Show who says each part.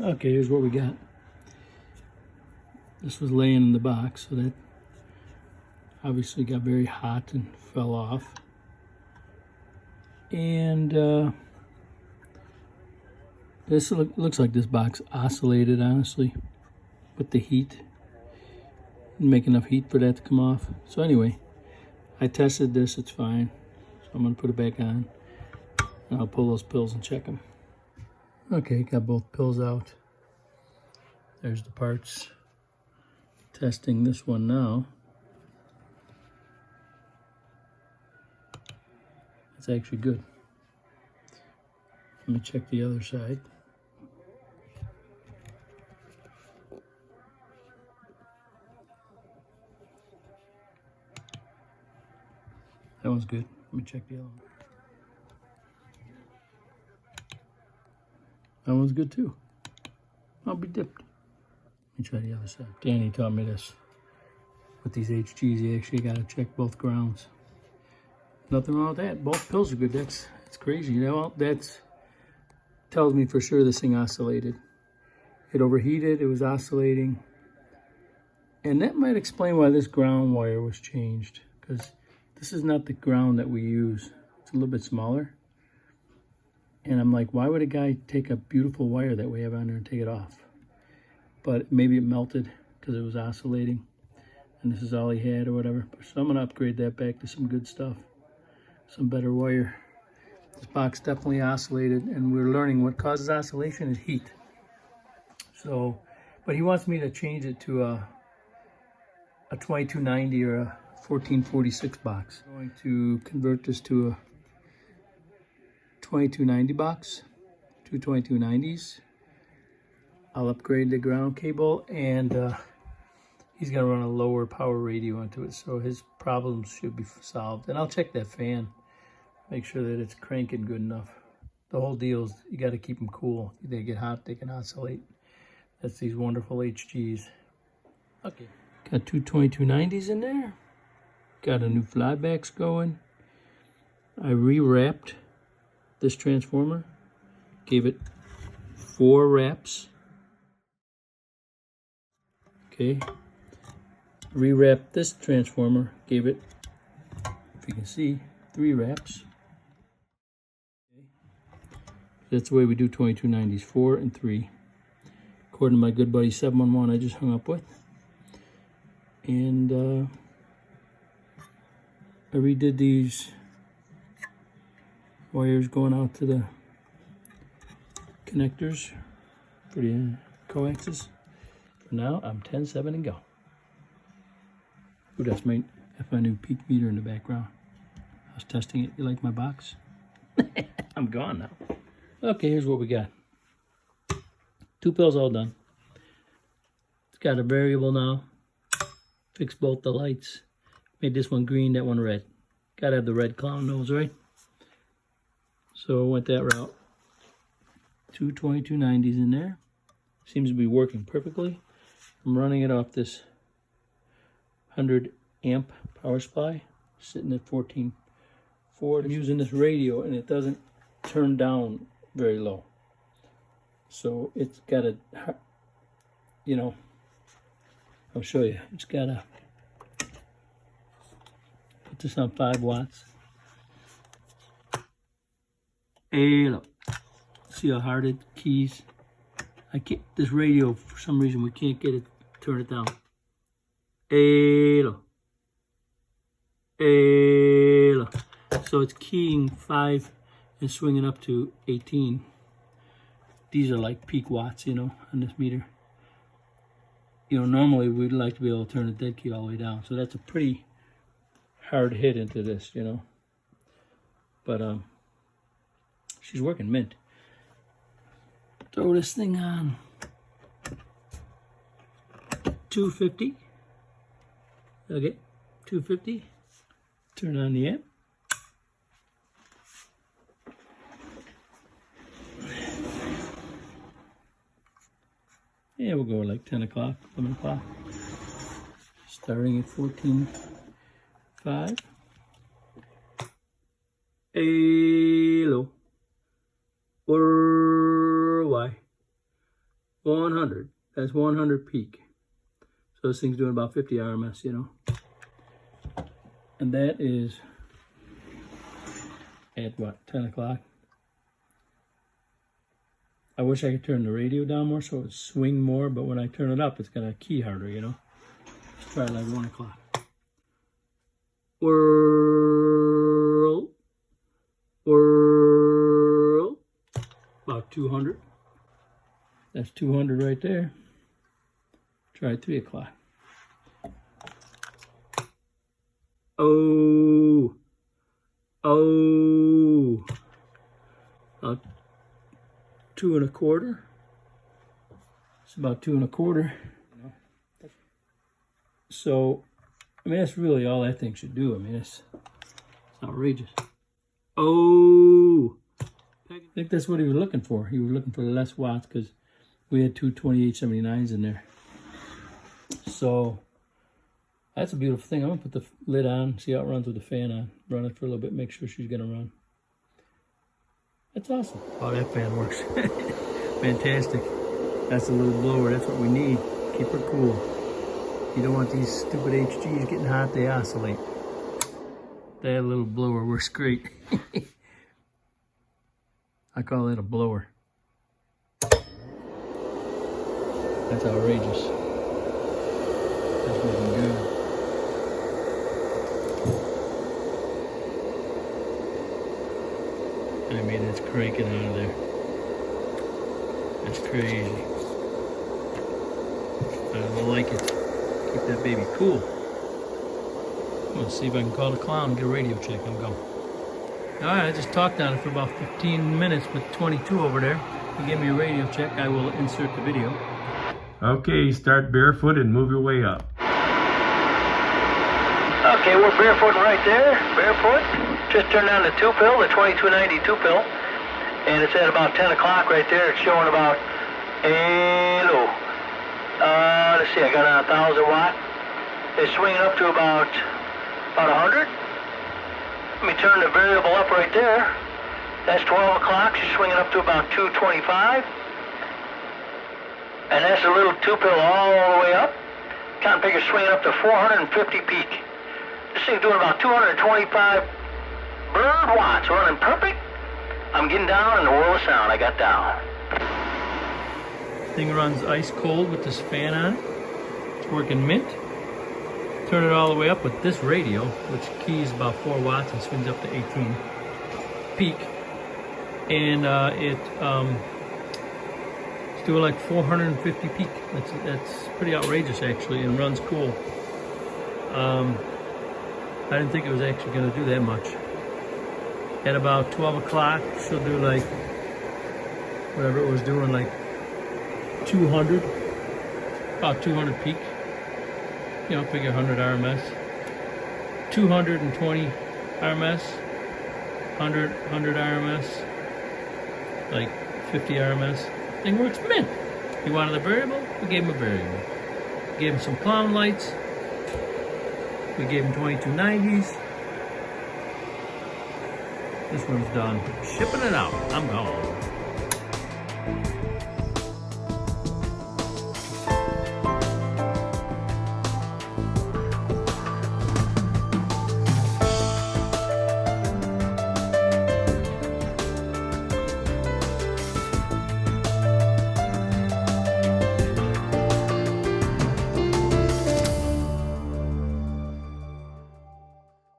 Speaker 1: Okay, here's what we got. This was laying in the box, so that obviously got very hot and fell off. And this looks like this box oscillated, honestly, with the heat. Didn't make enough heat for that to come off. So anyway, I tested this, it's fine. So I'm gonna put it back on, and I'll pull those pills and check them. Okay, got both pills out. There's the parts. Testing this one now. It's actually good. Let me check the other side. That one's good. Let me check the other one. That one's good too. I'll be dipped. Let me try the other side. Danny taught me this. With these HGs, you actually got to check both grounds. Nothing wrong with that. Both pills are good. That's crazy. You know, that tells me for sure this thing oscillated. It overheated. It was oscillating. And that might explain why this ground wire was changed. Because this is not the ground that we use. It's a little bit smaller. And I'm like, why would a guy take a beautiful wire that we have on there and take it off? But maybe it melted because it was oscillating. And this is all he had or whatever. So I'm going to upgrade that back to some good stuff. Some better wire. This box definitely oscillated, and we're learning what causes oscillation is heat. So, but he wants me to change it to a 2290 or a 1446 box. I'm going to convert this to a 2290 box, two 2290's. I'll upgrade the ground cable, and he's going to run a lower power radio into it, so his problems should be solved. And I'll check that fan, make sure that it's cranking good enough. The whole deal is you got to keep them cool. If they get hot, they can oscillate. That's these wonderful HGs. Okay, got two 2290's in there. Got a new flybacks going. I rewrapped this transformer, gave it 4 wraps. Okay, rewrapped this transformer, gave it, if you can see, 3 wraps. Okay. That's the way we do 2290's, 4 and 3. According to my good buddy 711 I just hung up with. And I redid these wires going out to the connectors for the coaxes. For now, I'm 10-7 and go. Ooh, that's my new peak meter in the background. I was testing it. You like my box? I'm gone now. Okay, here's what we got. 2 pills all done. It's got a variable now. Fixed both the lights. Made this one green, that one red. Gotta have the red clown nose, right? So I went that route. 2 2290's in there. Seems to be working perfectly. I'm running it off this 100 amp power supply, sitting at 14.4. I'm using this radio and it doesn't turn down very low. So it's got a, you know, I'll show you. It's got a, put this on 5 watts. Hey, look. See how hard it keys? I can't, this radio, for some reason, we can't get it, turn it down. Hello. Hello. So it's keying 5 and swinging up to 18. These are like peak watts, you know, on this meter. You know, normally we'd like to be able to turn the dead key all the way down. So that's a pretty hard hit into this, you know. But she's working mint. Throw this thing on 250. Okay, 250. Turn on the amp. Yeah, we'll go like 10 o'clock, 11 o'clock. Starting at 14.5. Hello. Why? 100. That's 100 peak. So this thing's doing about 50 RMS, you know. And that is at what, 10 o'clock? I wish I could turn the radio down more so it would swing more, but when I turn it up, it's gonna key harder, you know. Let's try it like 1 o'clock. Whirl, whirl, about 200. That's 200 right there. Try 3 o'clock. Oh, oh, 2 1/4. It's about 2 1/4. So, I mean, that's really all that thing should do. I mean, it's outrageous. Oh, I think that's what he was looking for. He was looking for less watts because we had two 2879's in there. So, that's a beautiful thing. I'm going to put the lid on, see how it runs with the fan on. Run it for a little bit, make sure she's going to run. That's awesome. Oh, that fan works. Fantastic. That's a little blower. That's what we need. Keep her cool. You don't want these stupid HGs getting hot. They oscillate. That little blower works great. I call that a blower. That's outrageous. That's looking good. I mean, it's cranking out of there. That's crazy. I don't like it. Keep that baby cool. I'm gonna see if I can call the clown and get a radio check. I'm going. Alright, I just talked on it for about 15 minutes with 22 over there. He gave me a radio check. I will insert the video.
Speaker 2: Okay, start barefoot and move your way up.
Speaker 1: Okay, we're barefooting right there. Barefoot. Just turned on the 2-pill, the 2290 2-pill. And it's at about 10 o'clock right there. It's showing about, hello. Let's see, I got a 1,000 watt. It's swinging up to about 100. Let me turn the variable up right there. That's 12 o'clock. She's swinging up to about 225. And that's a little 2-pill all the way up. Cotton picker's swinging up to 450 peak. This thing's doing about 225 bird watts, running perfect. I'm getting down in the world of sound. I got down. Thing runs ice cold with this fan on. It's working mint. Turn it all the way up with this radio, which keys about 4 watts and swings up to 18 peak. And it's doing like 450 peak. That's pretty outrageous actually, and runs cool. I didn't think it was actually going to do that much. At about 12 o'clock, she'll do like whatever it was doing, like 200, about 200 peak. You know, figure 100 RMS, 220 RMS, 100 RMS, like 50 RMS. Thing works mint. He wanted a variable, we gave him a variable. Gave him some clown lights. We gave him 2290's. This one's done. Shipping it out. I'm gone.